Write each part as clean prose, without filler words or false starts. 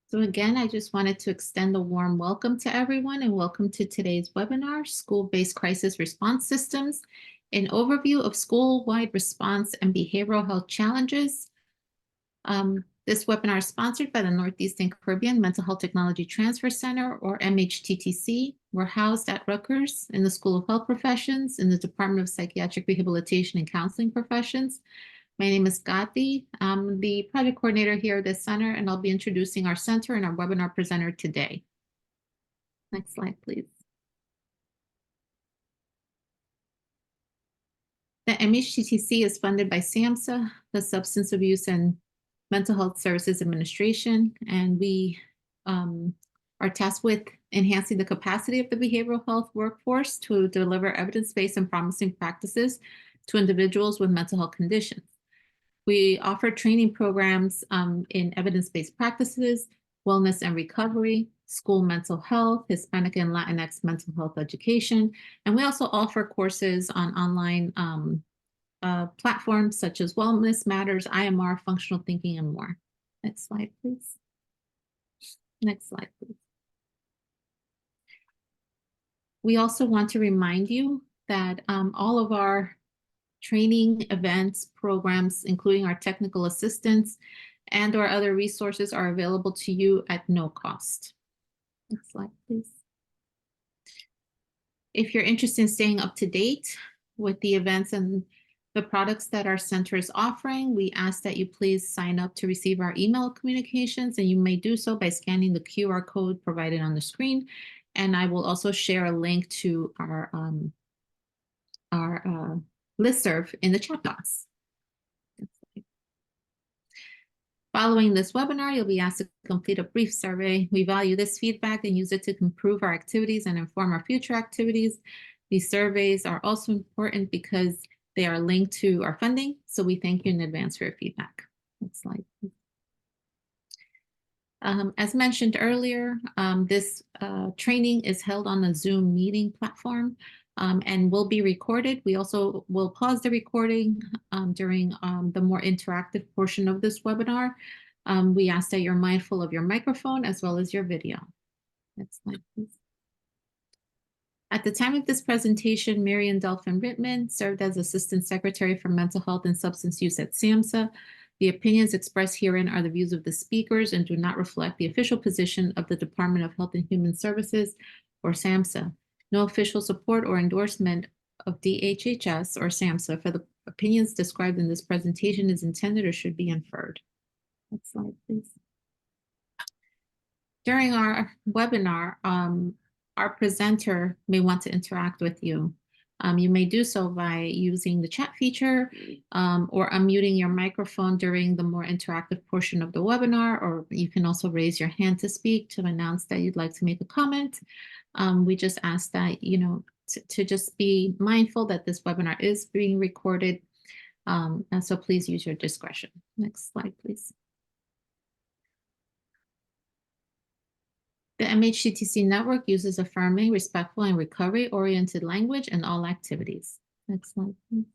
So again, I just wanted to extend a warm welcome to everyone and welcome to today's webinar, School-Based Crisis Response Systems, an overview of school-wide response and behavioral health challenges. This webinar is sponsored by the Northeastern Caribbean Mental Health Technology Transfer Center, or MHTTC. We're housed at Rutgers in the School of Health Professions in the Department of Psychiatric Rehabilitation and Counseling Professions. My name is Gati. I'm the project coordinator here at this center, and I'll be introducing our center and our webinar presenter today. Next slide, please. The MHTTC is funded by SAMHSA, the Substance Abuse and Mental Health Services Administration, and we are tasked with enhancing the capacity of the behavioral health workforce to deliver evidence-based and promising practices to individuals with mental health conditions. We offer training programs in evidence-based practices, wellness and recovery, school mental health, Hispanic and Latinx mental health education, and we also offer courses on online platforms such as Wellness Matters, IMR, Functional Thinking, and more. Next slide, please. Next slide, please. We also want to remind you that all of our training events, programs, including our technical assistance and or other resources are available to you at no cost. Next slide, please. If you're interested in staying up to date with the events and the products that our center is offering, we ask that you please sign up to receive our email communications, and you may do so by scanning the QR code provided on the screen. And I will also share a link to our listserv in the chat box. Following this webinar, you'll be asked to complete a brief survey. We value this feedback and use it to improve our activities and inform our future activities. These surveys are also important because they are linked to our funding, so we thank you in advance for your feedback. Next slide, please. As mentioned earlier, this training is held on a Zoom meeting platform and will be recorded. We also will pause the recording during the more interactive portion of this webinar. We ask that you're mindful of your microphone as well as your video. Next slide, please. At the time of this presentation, Marian Delphin Rittman served as Assistant Secretary for Mental Health and Substance Use at SAMHSA. The opinions expressed herein are the views of the speakers and do not reflect the official position of the Department of Health and Human Services or SAMHSA. No official support or endorsement of DHHS or SAMHSA for the opinions described in this presentation is intended or should be inferred. Next slide, please. During our webinar, our presenter may want to interact with you. You may do so by using the chat feature or unmuting your microphone during the more interactive portion of the webinar, or you can also raise your hand to speak to announce that you'd like to make a comment. We just ask that, to just be mindful that this webinar is being recorded, and so please use your discretion. Next slide, please. The MHTTC network uses affirming, respectful, and recovery-oriented language in all activities. Next slide, please.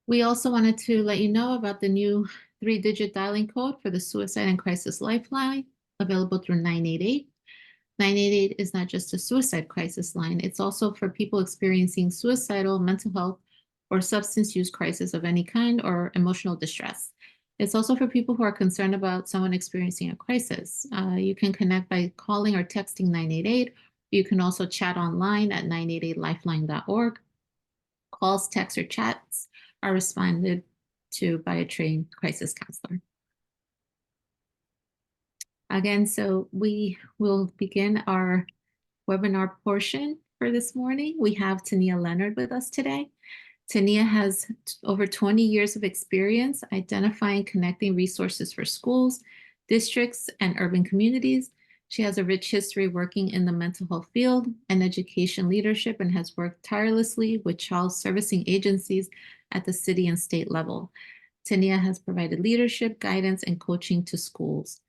We also wanted to let you know about the new 3-digit dialing code for the Suicide and Crisis Lifeline, available through 988. 988 is not just a suicide crisis line, it's also for people experiencing suicidal, mental health, or substance use crisis of any kind or emotional distress. It's also for people who are concerned about someone experiencing a crisis. You can connect by calling or texting 988. You can also chat online at 988lifeline.org. Calls, texts, or chats are responded to by a trained crisis counselor. Again, so we will begin our webinar portion for this morning. We have Tania Leonard with us today. Tania has over 20 years of experience identifying, connecting resources for schools, districts, and urban communities. She has a rich history working in the mental health field and education leadership, and has worked tirelessly with child servicing agencies at the city and state level. Tania has provided leadership, guidance, and coaching to schools.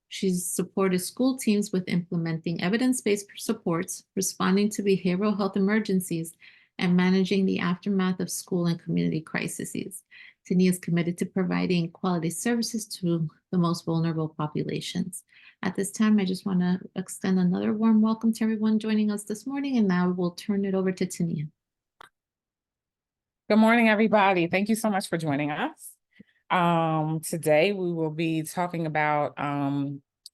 She's supported school teams with implementing evidence-based supports, responding to behavioral health emergencies, and managing the aftermath of school and community crises. Tania is committed to providing quality services to the most vulnerable populations. At this time, I just want to extend another warm welcome to everyone joining us this morning, and now we'll turn it over to Tania. Good morning, everybody. Thank you so much for joining us. Today, we will be talking about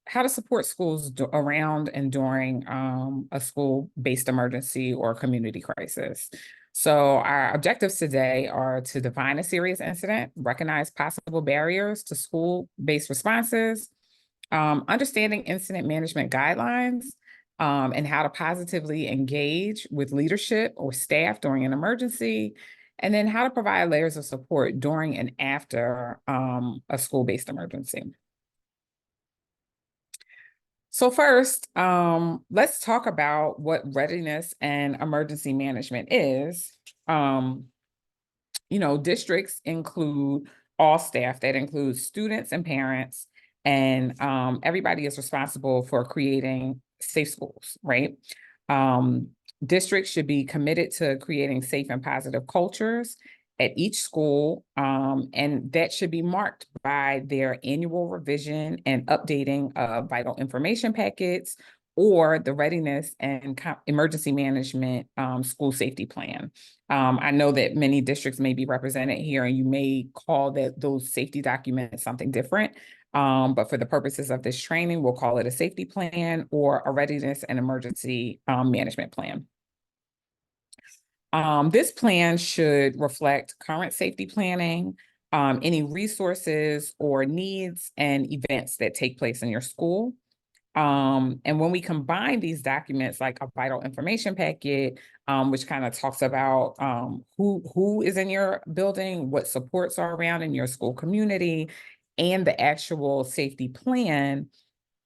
how to support schools around and during a school-based emergency or community crisis. So our objectives today are to define a serious incident, recognize possible barriers to school-based responses, understanding incident management guidelines, and how to positively engage with leadership or staff during an emergency, and then how to provide layers of support during and after a school-based emergency. So first, let's talk about what readiness and emergency management is. Districts include all staff. That includes students and parents, and everybody is responsible for creating safe schools, right? Districts should be committed to creating safe and positive cultures at each school, and that should be marked by their annual revision and updating of vital information packets or the readiness and emergency management school safety plan. I know that many districts may be represented here, and you may call those safety documents something different. But for the purposes of this training, we'll call it a safety plan or a readiness and emergency management plan. This plan should reflect current safety planning, any resources or needs and events that take place in your school. And when we combine these documents like a vital information packet, which kind of talks about who is in your building, what supports are around in your school community, and the actual safety plan,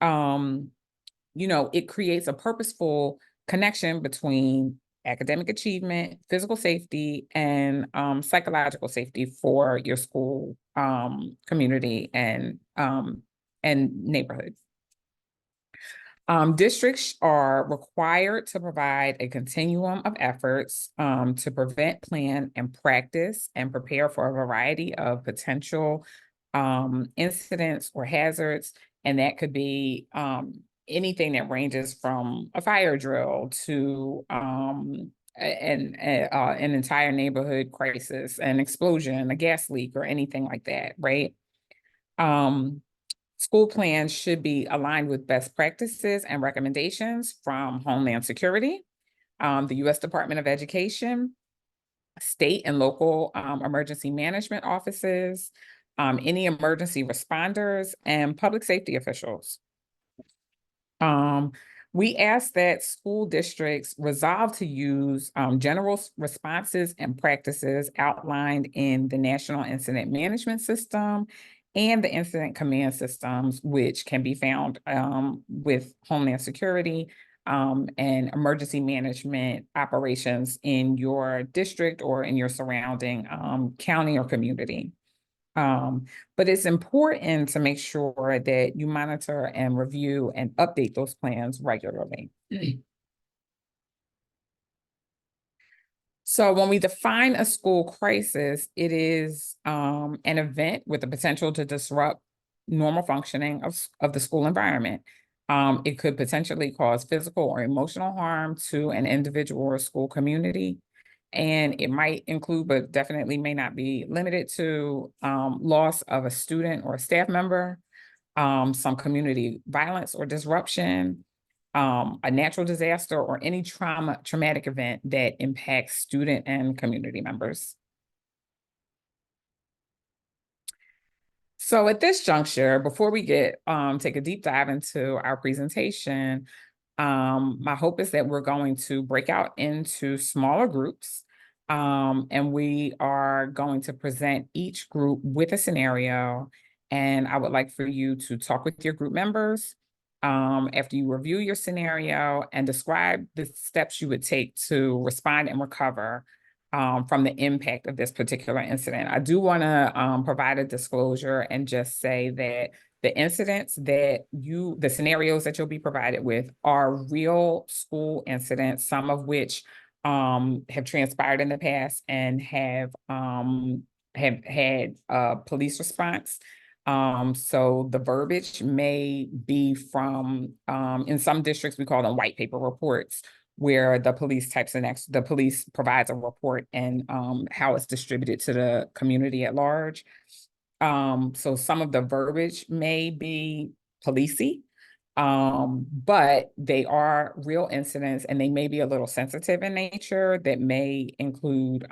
it creates a purposeful connection between academic achievement, physical safety, and psychological safety for your school community and neighborhood. Districts are required to provide a continuum of efforts to prevent, plan, and practice and prepare for a variety of potential incidents or hazards. And that could be anything that ranges from a fire drill to an entire neighborhood crisis, an explosion, a gas leak, or anything like that, right? School plans should be aligned with best practices and recommendations from Homeland Security, the U.S. Department of Education, state and local emergency management offices, any emergency responders, and public safety officials. We ask that school districts resolve to use general responses and practices outlined in the National Incident Management System and the Incident Command Systems, which can be found with Homeland Security and emergency management operations in your district or in your surrounding county or community. But it's important to make sure that you monitor and review and update those plans regularly. So when we define a school crisis, it is an event with the potential to disrupt normal functioning of the school environment. It could potentially cause physical or emotional harm to an individual or school community. And it might include, but definitely may not be limited to, loss of a student or a staff member, some community violence or disruption, a natural disaster, or any traumatic event that impacts student and community members. So at this juncture, before we take a deep dive into our presentation, my hope is that we're going to break out into smaller groups, and we are going to present each group with a scenario. And I would like for you to talk with your group members after you review your scenario and describe the steps you would take to respond and recover from the impact of this particular incident. I do want to provide a disclosure and just say that the scenarios that you'll be provided with are real school incidents, some of which have transpired in the past and have have had a police response. So the verbiage may be from, in some districts, we call them white paper reports, where the police the police provides a report and how it's distributed to the community at large. So some of the verbiage may be policey, but they are real incidents and they may be a little sensitive in nature that may include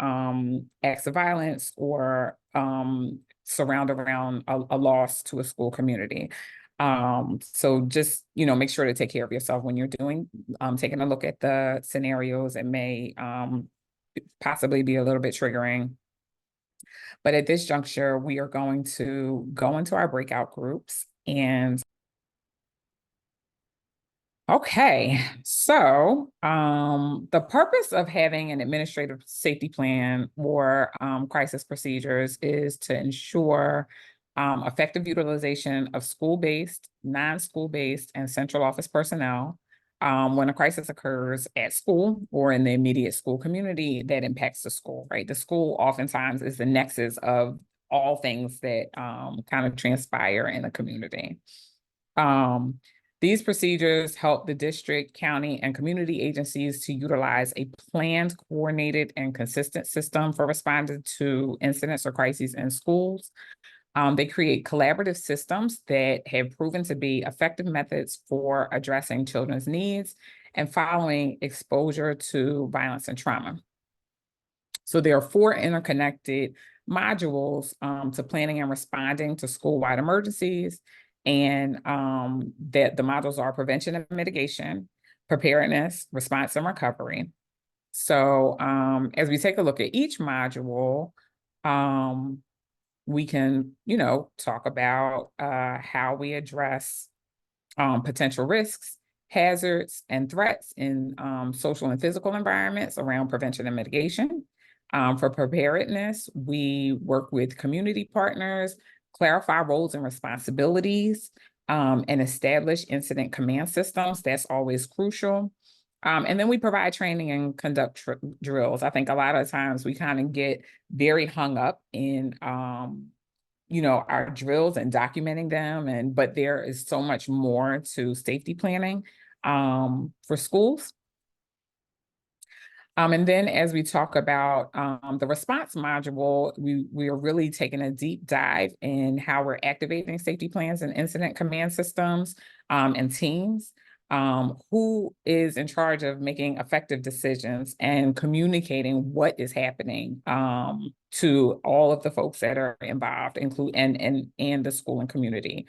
acts of violence or surround around a loss to a school community. So just, make sure to take care of yourself when you're taking a look at the scenarios. It may possibly be a little bit triggering. But at this juncture, we are going to go into our breakout groups. And okay, so the purpose of having an administrative safety plan or crisis procedures is to ensure effective utilization of school-based, non-school-based, and central office personnel when a crisis occurs at school or in the immediate school community that impacts the school, right? The school oftentimes is the nexus of all things that kind of transpire in a community. These procedures help the district, county, and community agencies to utilize a planned, coordinated, and consistent system for responding to incidents or crises in schools. They create collaborative systems that have proven to be effective methods for addressing children's needs and following exposure to violence and trauma. So there are 4 interconnected modules to planning and responding to school-wide emergencies. And that the modules are prevention and mitigation, preparedness, response, and recovery. So as we take a look at each module, we can, talk about how we address potential risks, hazards, and threats in social and physical environments around prevention and mitigation. For preparedness, we work with community partners, clarify roles and responsibilities, and establish incident command systems. That's always crucial. And then we provide training and conduct drills. I think a lot of times we kind of get very hung up in our drills and documenting them, but there is so much more to safety planning for schools. And then as we talk about the response module, we are really taking a deep dive in how we're activating safety plans and incident command systems and teams. Who is in charge of making effective decisions and communicating what is happening to all of the folks that are involved, and the school and community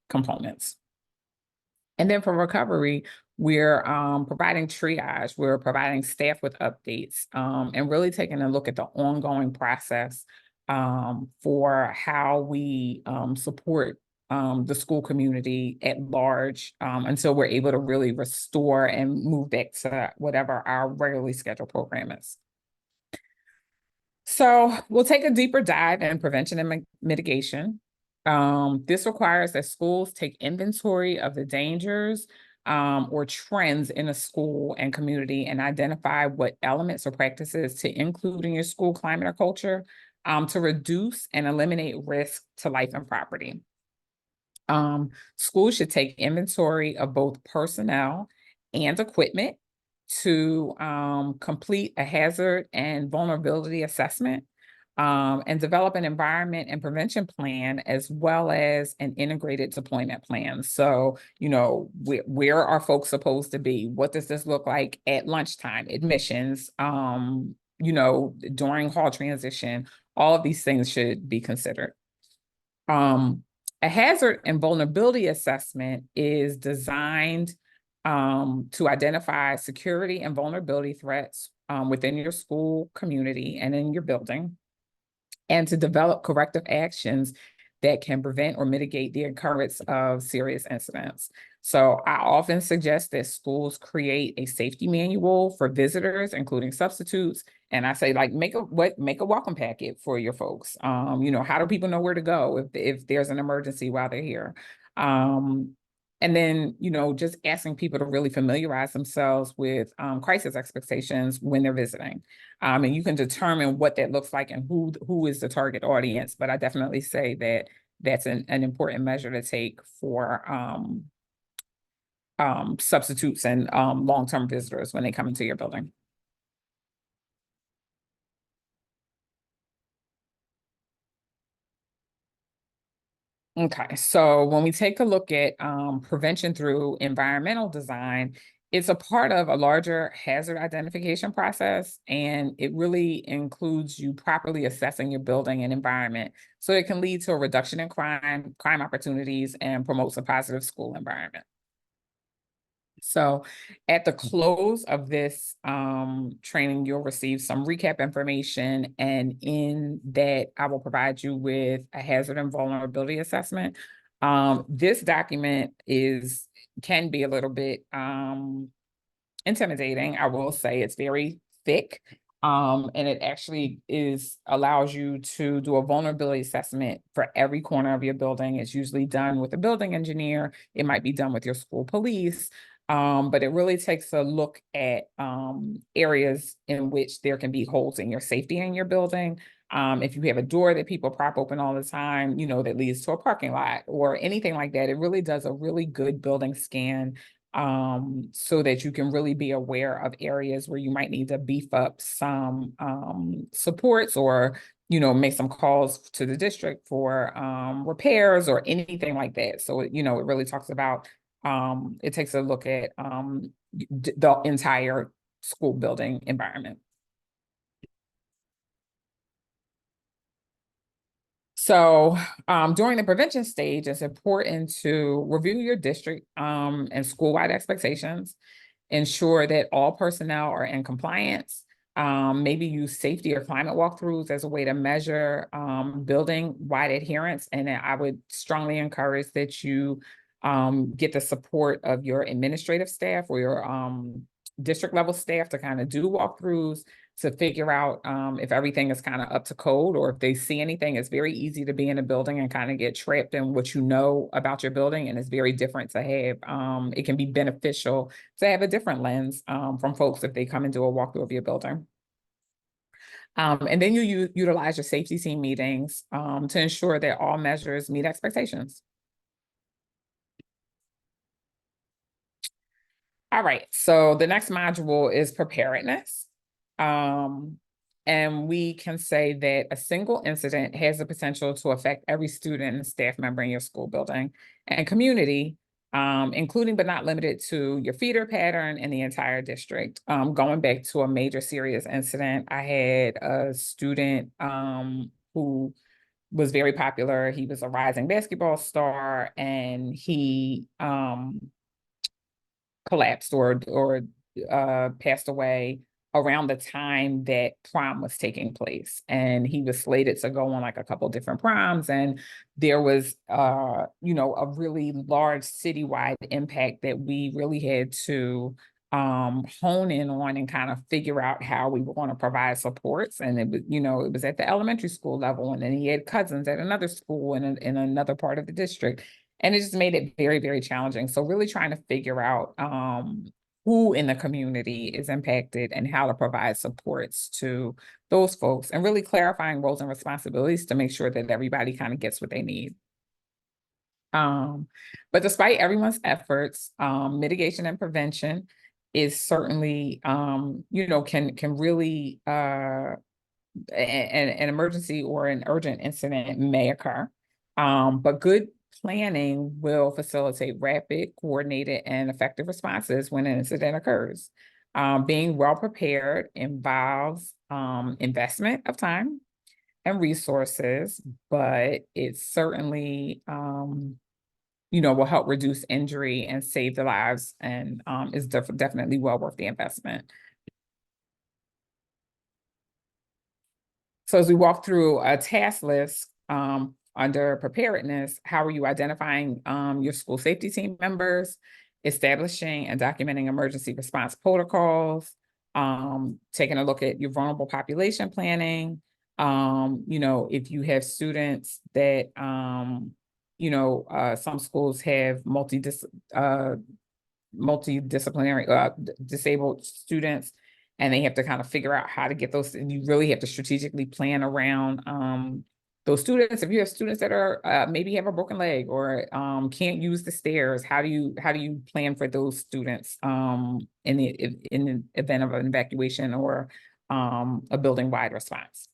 components. And then for recovery, we're providing triage, we're providing staff with updates, and really taking a look at the ongoing process for how we support the school community at large until we're able to really restore and move back to whatever our regularly scheduled program is. So we'll take a deeper dive in prevention and mitigation. This requires that schools take inventory of the dangers or trends in a school and community and identify what elements or practices to include in your school climate or culture to reduce and eliminate risk to life and property. Schools should take inventory of both personnel and equipment to complete a hazard and vulnerability assessment and develop an environment and prevention plan, as well as an integrated deployment plan. So, where are folks supposed to be? What does this look like at lunchtime, admissions, during hall transition? All of these things should be considered. A hazard and vulnerability assessment is designed to identify security and vulnerability threats within your school community and in your building, and to develop corrective actions that can prevent or mitigate the occurrence of serious incidents. So I often suggest that schools create a safety manual for visitors, including substitutes. And I say, make a welcome packet for your folks. How do people know where to go if there's an emergency while they're here? And And then, just asking people to really familiarize themselves with crisis expectations when they're visiting. And you can determine what that looks like and who is the target audience. But I definitely say that that's an important measure to take for substitutes and long-term visitors when they come into your building. Okay, so when we take a look at prevention through environmental design, it's a part of a larger hazard identification process, and it really includes you properly assessing your building and environment so it can lead to a reduction in crime opportunities, and promotes a positive school environment. So at the close of this training, you'll receive some recap information, and in that, I will provide you with a hazard and vulnerability assessment. This document can be a little bit intimidating. I will say it's very thick. And it actually allows you to do a vulnerability assessment for every corner of your building. It's usually done with a building engineer. It might be done with your school police. But it really takes a look at areas in which there can be holes in your safety in your building. If you have a door that people prop open all the time, that leads to a parking lot or anything like that, it really does a really good building scan, so that you can really be aware of areas where you might need to beef up some supports, or make some calls to the district for repairs or anything like that. So it really talks about, it takes a look at the entire school building environment. So during the prevention stage, it's important to review your district and school-wide expectations, ensure that all personnel are in compliance, maybe use safety or climate walkthroughs as a way to measure building-wide adherence. And then I would strongly encourage that you get the support of your administrative staff or your district level staff to kind of do walkthroughs to figure out if everything is kind of up to code, or if they see anything. It's very easy to be in a building and kind of get trapped in what you know about your building, and it's very different to have, it can be beneficial to have a different lens from folks if they come and do a walkthrough of your building. And then you utilize your safety team meetings to ensure that all measures meet expectations. All right, so the next module is preparedness. And we can say that a single incident has the potential to affect every student and staff member in your school building and community, including but not limited to your feeder pattern and the entire district. Going back to a major serious incident, I had a student who was very popular. He was a rising basketball star, and he collapsed or passed away around the time that prom was taking place. And he was slated to go on like a couple different proms. And there was, a really large citywide impact that we really had to hone in on and kind of figure out how we were going to provide supports. And it was, it was at the elementary school level. And then he had cousins at another school in another part of the district. And it just made it very, very challenging. So really trying to figure out who in the community is impacted and how to provide supports to those folks, and really clarifying roles and responsibilities to make sure that everybody kind of gets what they need. But despite everyone's efforts, mitigation and prevention is certainly, can really, an emergency or an urgent incident may occur. But good planning will facilitate rapid, coordinated, and effective responses when an incident occurs. Being well prepared involves investment of time and resources, but it certainly, will help reduce injury and save the lives, and is definitely well worth the investment. So as we walk through a task list under preparedness, how are you identifying your school safety team members, establishing and documenting emergency response protocols, taking a look at your vulnerable population planning, if you have students that some schools have multidisciplinary disabled students, and they have to kind of figure out how to get those, and you really have to strategically plan around those students. If you have students that are maybe have a broken leg or can't use the stairs, how do you plan for those students in the event of an evacuation or a building wide response?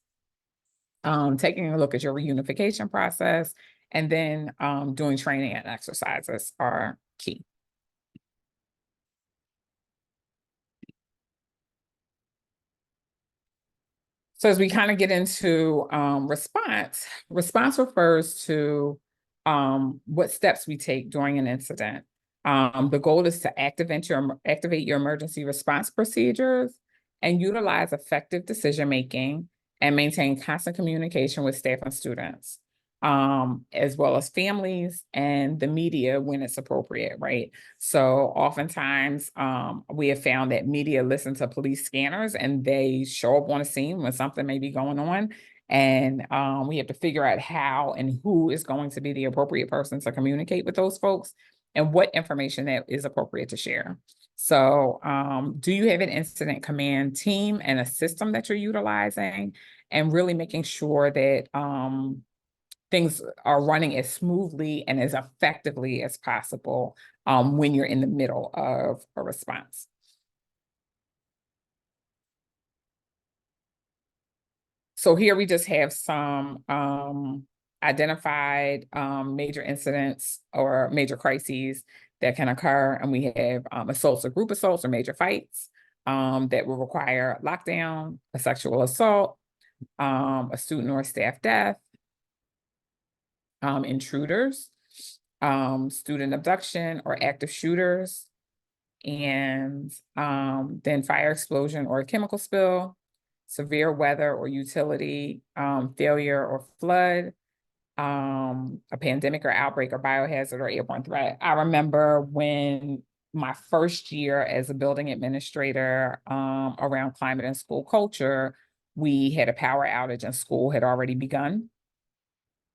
Taking a look at your reunification process, and then doing training and exercises are key. So as we kind of get into response refers to what steps we take during an incident. The goal is to activate your emergency response procedures and utilize effective decision-making and maintain constant communication with staff and students, as well as families and the media when it's appropriate, right? So oftentimes we have found that media listen to police scanners and they show up on a scene when something may be going on. And we have to figure out how and who is going to be the appropriate person to communicate with those folks and what information that is appropriate to share. So do you have an incident command team and a system that you're utilizing, and really making sure that things are running as smoothly and as effectively as possible when you're in the middle of a response. So here we just have some identified major incidents or major crises that can occur. And we have assaults or group assaults or major fights that will require lockdown, a sexual assault, a student or staff death, intruders, student abduction or active shooters, and then fire explosion or chemical spill, severe weather or utility failure or flood, a pandemic or outbreak or biohazard or airborne threat. I remember when my first year as a building administrator around climate and school culture, we had a power outage and school had already begun.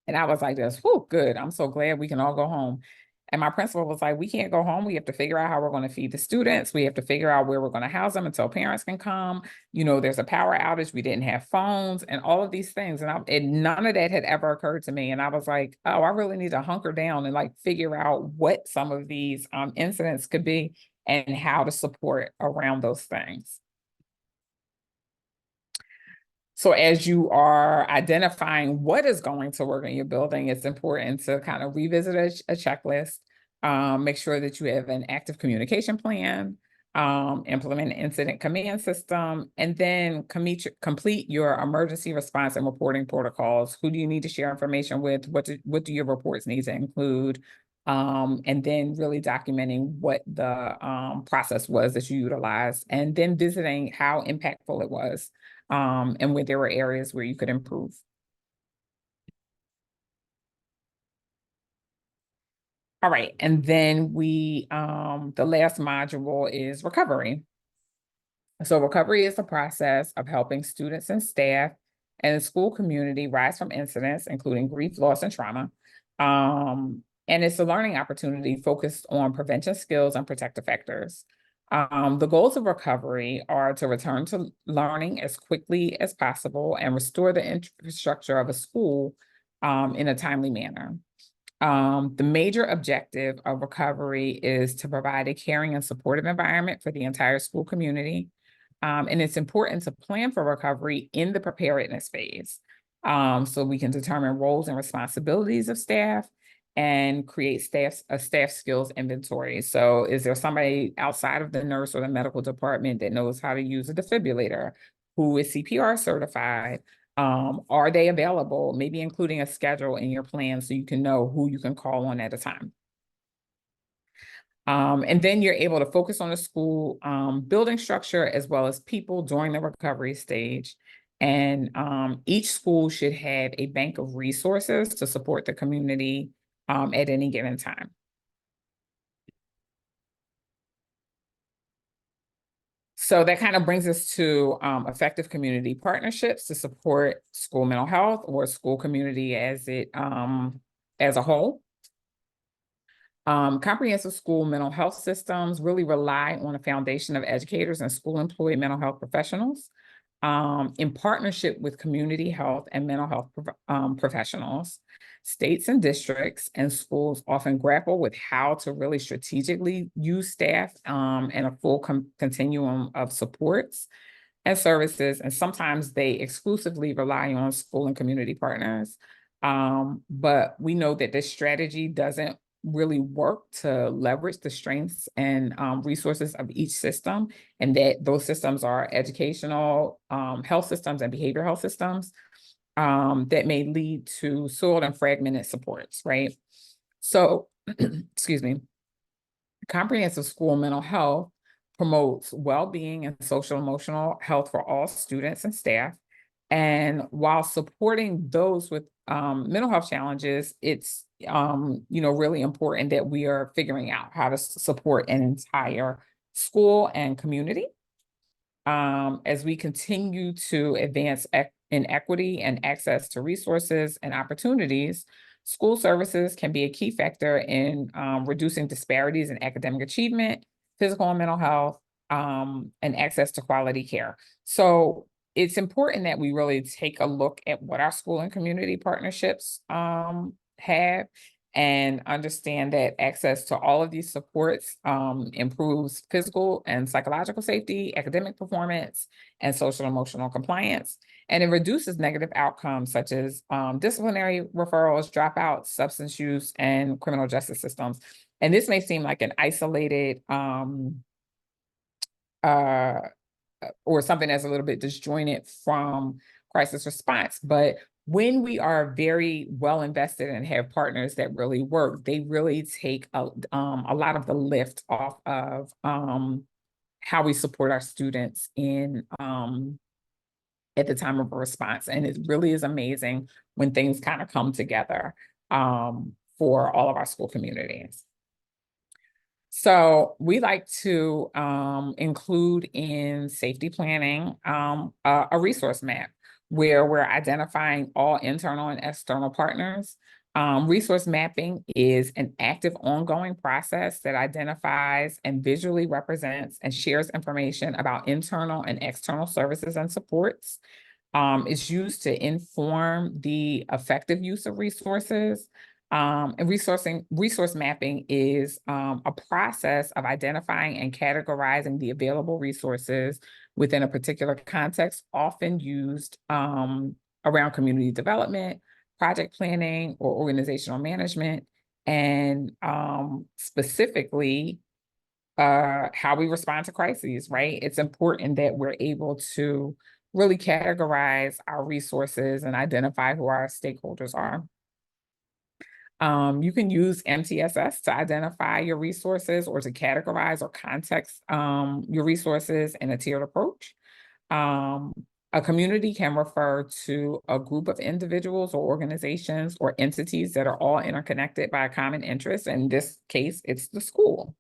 And I was like this, whoo, good. I'm so glad we can all go home. And my principal was like, we can't go home. We have to figure out how we're going to feed the students. We have to figure out where we're going to house them until parents can come. There's a power outage. We didn't have phones and all of these things. And none of that had ever occurred to me. And I was like, oh, I really need to hunker down and figure out what some of these incidents could be and how to support around those things. So as you are identifying what is going to work in your building, it's important to kind of revisit a checklist, make sure that you have an active communication plan, implement an incident command system, and then complete your emergency response and reporting protocols. Who do you need to share information with? What do your reports need to include? And then really documenting what the process was that you utilized, and then visiting how impactful it was. And where there were areas where you could improve. All right, and then the last module is recovery. So recovery is the process of helping students and staff and the school community rise from incidents, including grief, loss, and trauma. And it's a learning opportunity focused on prevention skills and protective factors. The goals of recovery are to return to learning as quickly as possible and restore the infrastructure of a school in a timely manner. The major objective of recovery is to provide a caring and supportive environment for the entire school community. And it's important to plan for recovery in the preparedness phase, so we can determine roles and responsibilities of staff and create a staff skills inventory. So is there somebody outside of the nurse or the medical department that knows how to use a defibrillator, who is CPR certified? Are they available? Maybe including a schedule in your plan so you can know who you can call on at a time. And then you're able to focus on the school building structure as well as people during the recovery stage. And each school should have a bank of resources to support the community at any given time. So that kind of brings us to effective community partnerships to support school mental health or school community as a whole. Comprehensive school mental health systems really rely on a foundation of educators and school employed mental health professionals, in partnership with community health and mental health professionals. States and districts and schools often grapple with how to really strategically use staff and a full continuum of supports and services, and sometimes they exclusively rely on school and community partners. But we know that this strategy doesn't really work to leverage the strengths and resources of each system, and that those systems are educational, health systems, and behavioral health systems that may lead to soiled and fragmented supports, right? So, excuse me, comprehensive school mental health promotes well-being and social emotional health for all students and staff. And while supporting those with mental health challenges, it's really important that we are figuring out how to support an entire school and community. As we continue to advance in equity and access to resources and opportunities, school services can be a key factor in reducing disparities in academic achievement, physical and mental health, and access to quality care. So it's important that we really take a look at what our school and community partnerships have, and understand that access to all of these supports improves physical and psychological safety, academic performance, and social emotional compliance. And it reduces negative outcomes such as disciplinary referrals, dropouts, substance use, and criminal justice systems. And this may seem like an isolated uh, or something that's a little bit disjointed from crisis response. But when we are very well invested and have partners that really work, they really take a lot of the lift off of how we support our students in at the time of a response. And it really is amazing when things kind of come together for all of our school communities. So we like to include in safety planning a resource map where we're identifying all internal and external partners. Resource mapping is an active ongoing process that identifies and visually represents and shares information about internal and external services and supports. It's used to inform the effective use of resources. And resource mapping is a process of identifying and categorizing the available resources within a particular context, often used around community development, project planning, or organizational management, and specifically how we respond to crises, right? It's important that we're able to really categorize our resources and identify who our stakeholders are. You can use MTSS to identify your resources or to categorize or context your resources in a tiered approach. A community can refer to a group of individuals or organizations or entities that are all interconnected by a common interest. In this case, it's the school.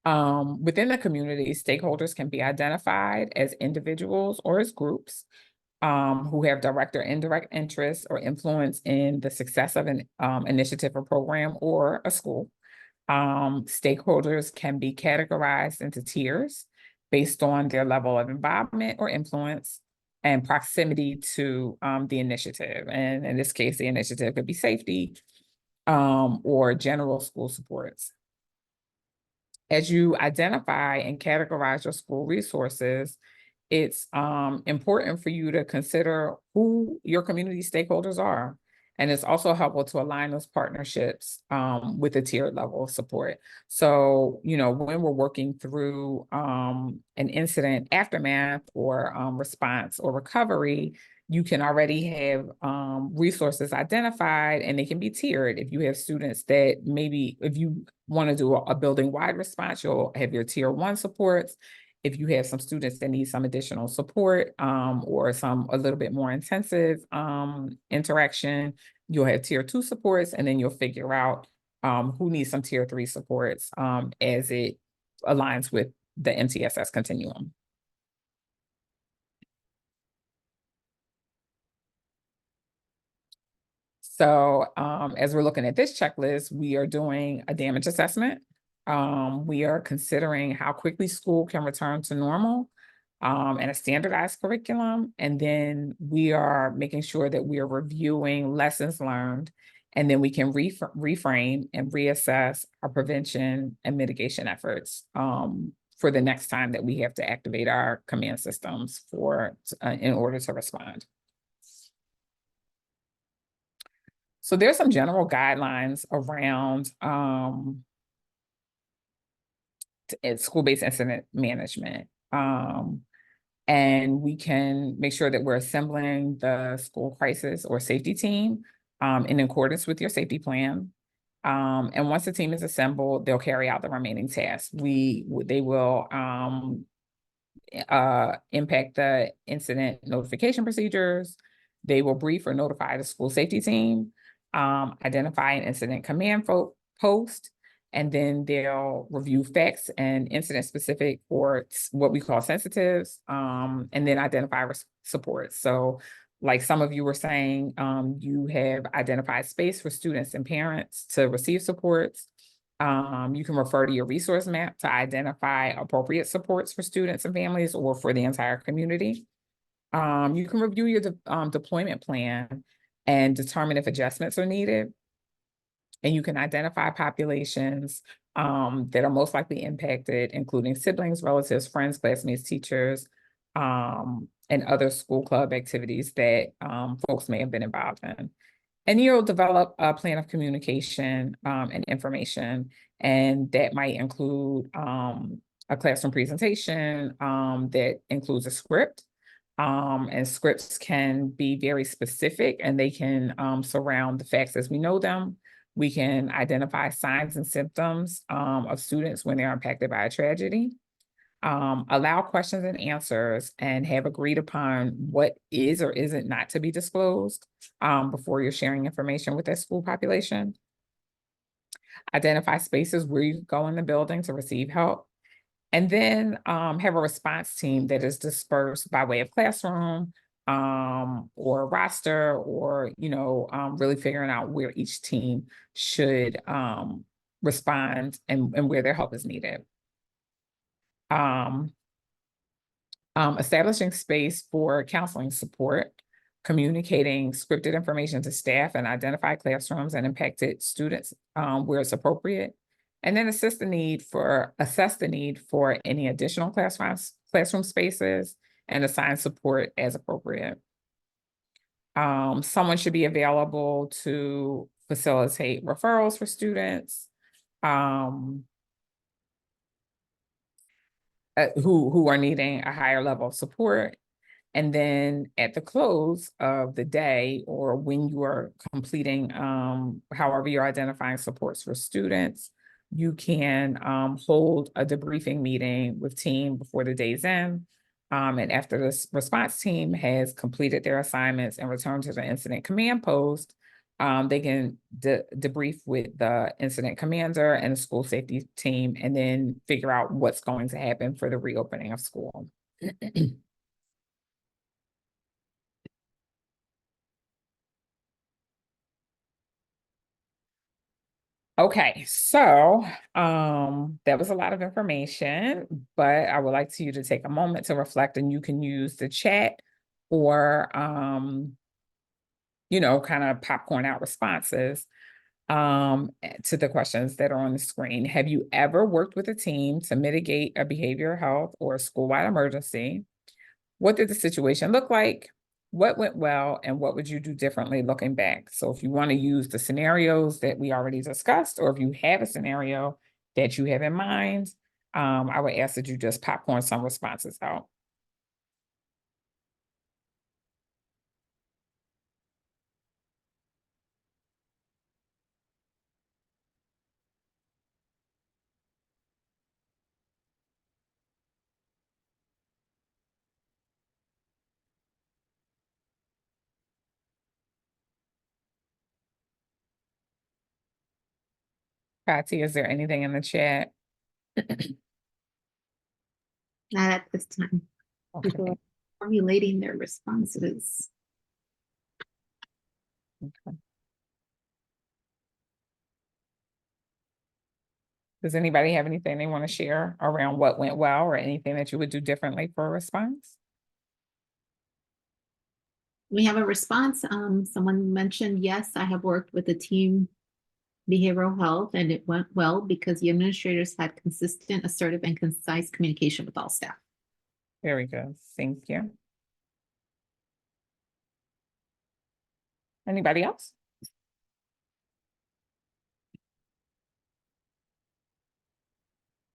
Within the community, stakeholders can be identified as individuals or as groups who have direct or indirect interests or influence in the success of an initiative or program or a school. Stakeholders can be categorized into tiers based on their level of involvement or influence and proximity to the initiative. And in this case, the initiative could be safety or general school supports. As you identify and categorize your school resources, it's important for you to consider who your community stakeholders are. And it's also helpful to align those partnerships with a tiered level of support. So, when we're working through an incident aftermath or response or recovery, you can already have resources identified, and they can be tiered. If you have students that maybe, if you want to do a building-wide response, you'll have your tier 1 supports. If you have some students that need some additional support or a little bit more intensive interaction, you'll have tier 2 supports, and then you'll figure out who needs some tier 3 supports as it aligns with the MTSS continuum. So as we're looking at this checklist, we are doing a damage assessment. We are considering how quickly school can return to normal and a standardized curriculum. And then we are making sure that we are reviewing lessons learned, and then we can reframe and reassess our prevention and mitigation efforts for the next time that we have to activate our command systems in order to respond. So there's some general guidelines around school-based incident management. And we can make sure that we're assembling the school crisis or safety team in accordance with your safety plan. And once the team is assembled, they'll carry out the remaining tasks. They will impact the incident notification procedures. They will brief or notify the school safety team, identify an incident command post, and then they'll review facts and incident specific or what we call sensitives, and then identify support. So like some of you were saying, you have identified space for students and parents to receive supports. You can refer to your resource map to identify appropriate supports for students and families or for the entire community. You can review your deployment plan and determine if adjustments are needed. And you can identify populations that are most likely impacted, including siblings, relatives, friends, classmates, teachers, and other school club activities that folks may have been involved in. And you'll develop a plan of communication and information, and that might include a classroom presentation that includes a script. And scripts can be very specific, and they can surround the facts as we know them. We can identify signs and symptoms of students when they're impacted by a tragedy. Allow questions and answers, and have agreed upon what is or isn't not to be disclosed before you're sharing information with that school population. Identify spaces where you go in the building to receive help. And then have a response team that is dispersed by way of classroom or roster, or, really figuring out where each team should respond and where their help is needed. Establishing space for counseling support, communicating scripted information to staff, and identify classrooms and impacted students where it's appropriate. And then assess the need for any additional classroom spaces, and assign support as appropriate. Someone should be available to facilitate referrals for students who are needing a higher level of support. And then at the close of the day, or when you are completing, however you're identifying supports for students, you can hold a debriefing meeting with team before the day's end. And after this response team has completed their assignments and returned to the incident command post, they can debrief with the incident commander and the school safety team, and then figure out what's going to happen for the reopening of school. Okay, so that was a lot of information, but I would like you to take a moment to reflect, and you can use the chat or kind of popcorn out responses to the questions that are on the screen. Have you ever worked with a team to mitigate a behavioral health or a school-wide emergency? What did the situation look like? What went well, and what would you do differently looking back? So if you want to use the scenarios that we already discussed, or if you have a scenario that you have in mind, I would ask that you just popcorn some responses out. Patty, is there anything in the chat? Not at this time. People Okay. are formulating their responses. Okay. Does anybody have anything they want to share around what went well or anything that you would do differently for a response? We have a response. Someone mentioned, yes, I have worked with the team behavioral health and it went well because the administrators had consistent, assertive, and concise communication with all staff. Very good. Thank you. Anybody else?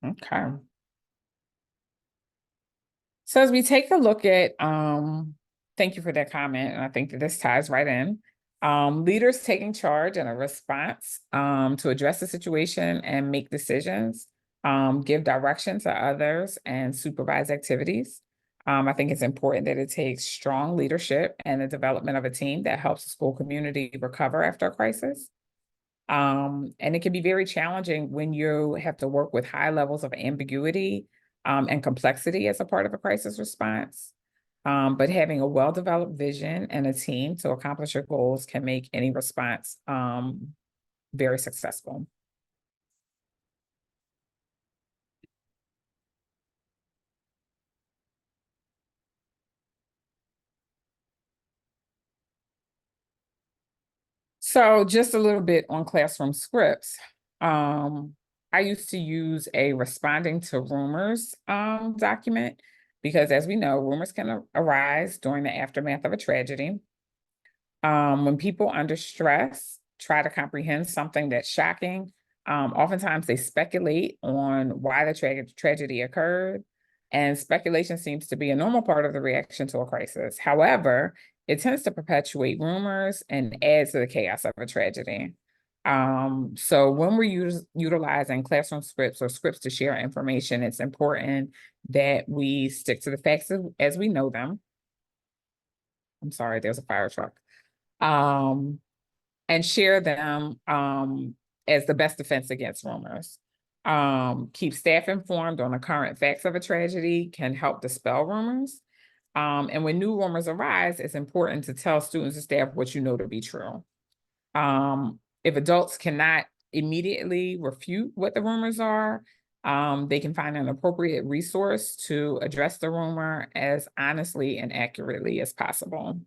Okay. So as we take a look at, thank you for that comment, and I think that this ties right in. Leaders taking charge and a response to address the situation and make decisions, give direction to others and supervise activities. I think it's important that it takes strong leadership and the development of a team that helps the school community recover after a crisis. And it can be very challenging when you have to work with high levels of ambiguity and complexity as a part of a crisis response. But having a well-developed vision and a team to accomplish your goals can make any response very successful. So just a little bit on classroom scripts. I used to use a responding to rumors document because as we know, rumors can arise during the aftermath of a tragedy. When people under stress try to comprehend something that's shocking, oftentimes they speculate on why the tragedy occurred. And speculation seems to be a normal part of the reaction to a crisis. However, it tends to perpetuate rumors and add to the chaos of a tragedy. So when we're utilizing classroom scripts or scripts to share information, it's important that we stick to the facts as we know them. I'm sorry, there's a fire truck. And share them as the best defense against rumors. Keep staff informed on the current facts of a tragedy can help dispel rumors. And when new rumors arise, it's important to tell students and staff what you know to be true. If adults cannot immediately refute what the rumors are, they can find an appropriate resource to address the rumor as honestly and accurately as possible.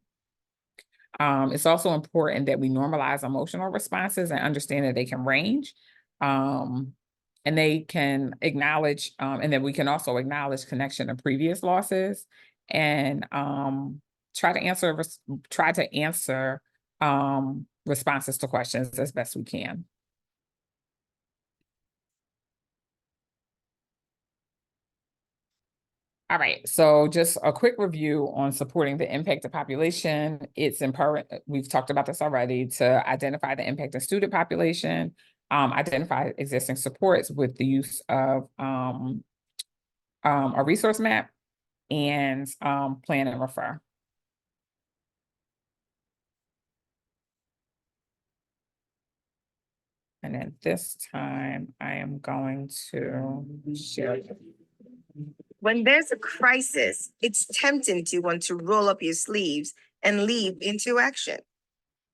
It's also important that we normalize emotional responses and understand that they can range. And they can acknowledge, and then we can also acknowledge connection to previous losses and try to answer responses to questions as best we can. All right, so just a quick review on supporting the impacted population. It's important, we've talked about this already, to identify the impacted student population, identify existing supports with the use of a resource map, and plan and refer. And at this time, I am going to share. When there's a crisis, it's tempting to want to roll up your sleeves and leap into action.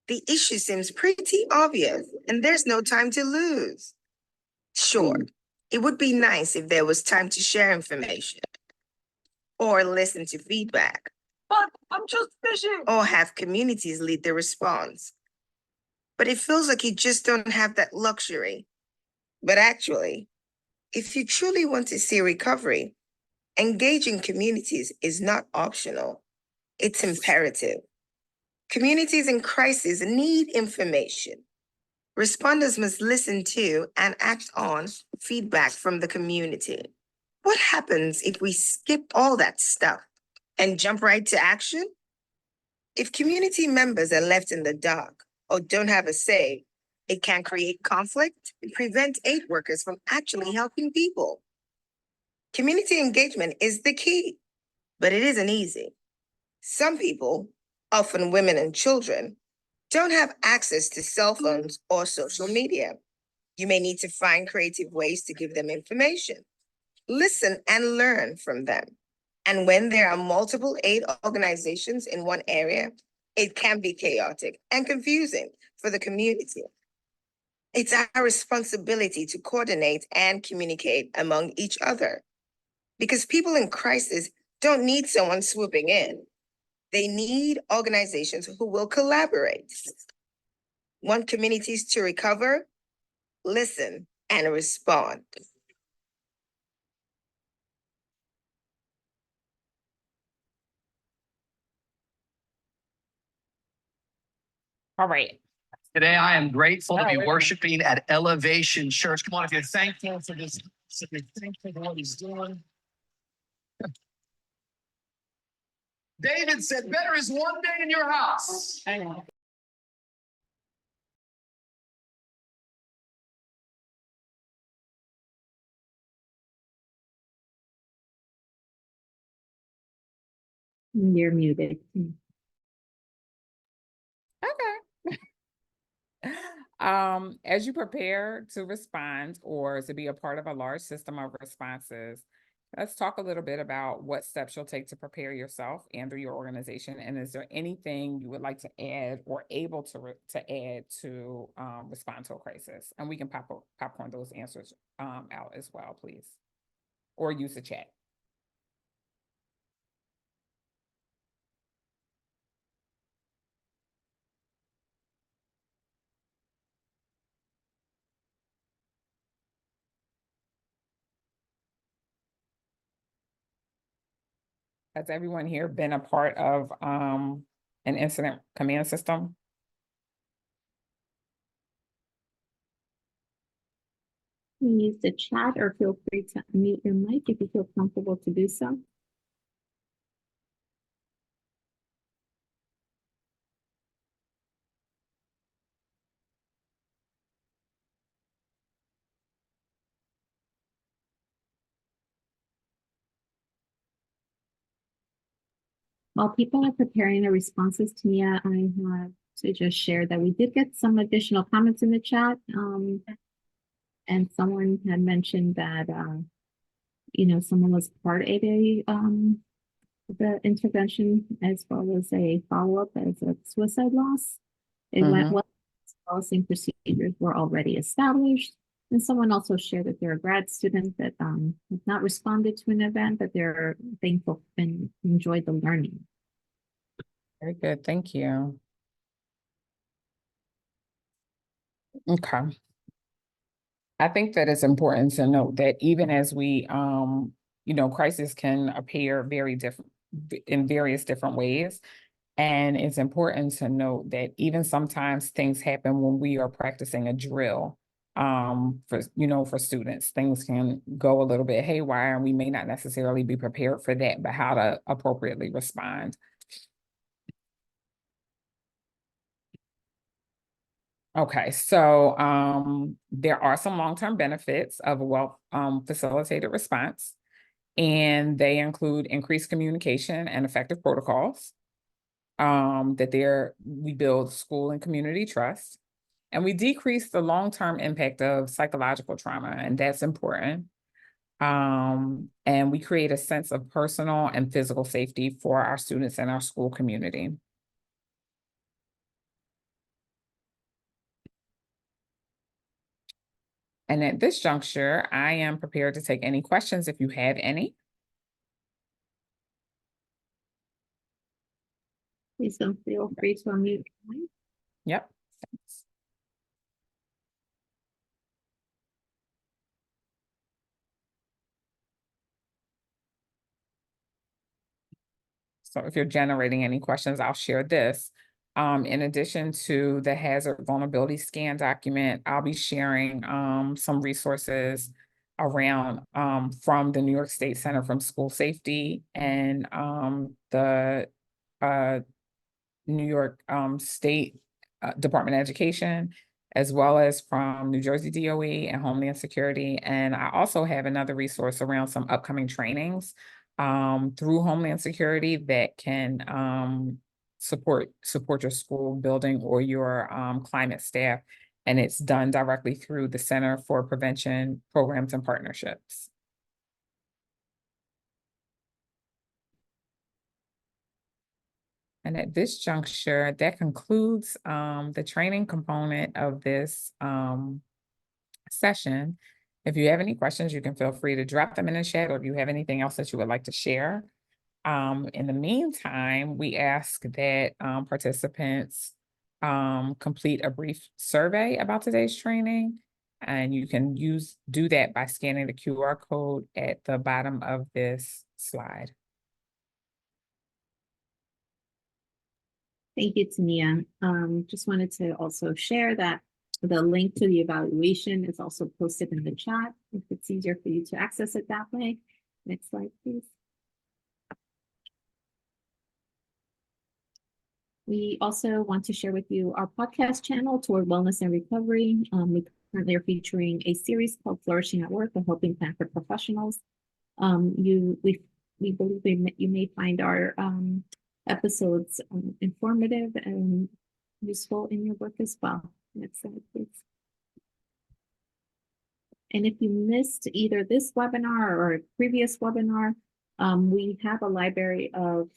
The issue seems pretty obvious, and there's no time to lose. Sure, it would be nice if there was time to share information or listen to feedback. But I'm just fishing. Or have communities lead the response. But it feels like you just don't have that luxury. But actually, if you truly want to see recovery, engaging communities is not optional. It's imperative. Communities in crisis need information. Responders must listen to and act on feedback from the community. What happens if we skip all that stuff and jump right to action? If community members are left in the dark or don't have a say, it can create conflict and prevent aid workers from actually helping people. Community engagement is the key, but it isn't easy. Some people, often women and children, don't have access to cell phones or social media. You may need to find creative ways to give them information, listen and learn from them. And when there are multiple aid organizations in one area, it can be chaotic and confusing for the community. It's our responsibility to coordinate and communicate among each other. Because people in crisis don't need someone swooping in. They need organizations who will collaborate. Want communities to recover? Listen and respond. All right. Today, I am grateful to Oh, be wait a minute. worshiping at Elevation Church. Come on, if you're thankful for this, if you're thankful for what he's doing. David said, better is one day in your house. Hang on. You're muted. Okay. As you prepare to respond or to be a part of a large system of responses, let's talk a little bit about what steps you'll take to prepare yourself and or your organization. And is there anything you would like to add or able to add to respond to a crisis? And we can popcorn those answers out as well, please, or use the chat. Has everyone here been a part of an incident command system? You can use the chat or feel free to unmute your mic if you feel comfortable to do so. While people are preparing their responses to Mia, I have to just share that we did get some additional comments in the chat. And someone had mentioned that, someone was part of the intervention as well as a follow-up as a suicide loss. It went well. Policy and procedures were already established. And someone also shared that they're a grad student that have not responded to an event, but they're thankful and enjoyed the learning. Very good, thank you. Okay. I think that it's important to note that even as we, crisis can appear very different in various different ways. And it's important to note that even sometimes things happen when we are practicing a drill. For students, things can go a little bit haywire and we may not necessarily be prepared for that, but how to appropriately respond. Okay, so there are some long-term benefits of a well facilitated response, and they include increased communication and effective protocols. We build school and community trust, and we decrease the long-term impact of psychological trauma, and that's important. And we create a sense of personal and physical safety for our students and our school community. And at this juncture, I am prepared to take any questions if you have any. Please don't feel free to unmute. Yep. Thanks. So if you're generating any questions, I'll share this. In addition to the hazard vulnerability scan document, I'll be sharing some resources around from the New York State Center for School Safety and the New York State Department of Education, as well as from New Jersey DOE and Homeland Security. And I also have another resource around some upcoming trainings through Homeland Security that can support your school building or your climate staff. And it's done directly through the Center for Prevention Programs and Partnerships. And at this juncture, that concludes the training component of this session. If you have any questions, you can feel free to drop them in the chat, or if you have anything else that you would like to share. In the meantime, we ask that participants complete a brief survey about today's training. And you can do that by scanning the QR code at the bottom of this slide. Thank you, Tania. Just wanted to also share that the link to the evaluation is also posted in the chat if it's easier for you to access it that way. Next slide, please. We also want to share with you our podcast channel, Toward Wellness and Recovery. We currently are featuring a series called Flourishing at Work, a helping plan for professionals. We believe you may find our episodes informative and useful in your work as well. Next slide, please. And if you missed either this webinar or a previous webinar, we have a library of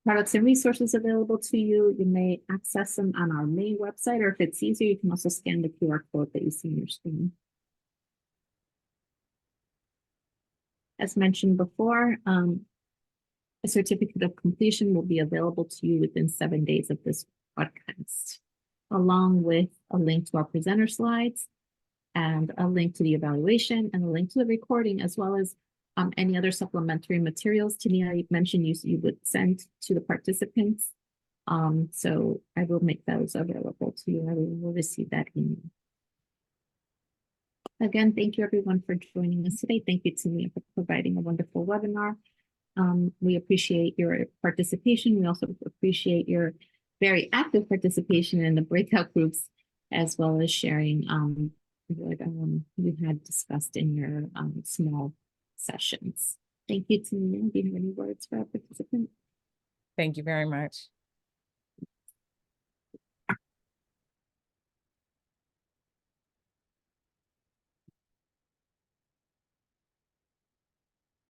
products and resources available to you. You may access them on our main website, or if it's easier, you can also scan the QR code that you see on your screen. As mentioned before, a certificate of completion will be available to you within 7 days of this podcast, along with a link to our presenter slides and a link to the evaluation and a link to the recording, as well as any other supplementary materials Tania mentioned you would send to the participants. So I will make those available to you. Everyone will receive that email. Again, thank you everyone for joining us today. Thank you, Tania, for providing a wonderful webinar. We appreciate your participation. We also appreciate your very active participation in the breakout groups, as well as sharing what you had discussed in your small sessions. Thank you, Tania. Do you have any words for our participants? Thank you very much.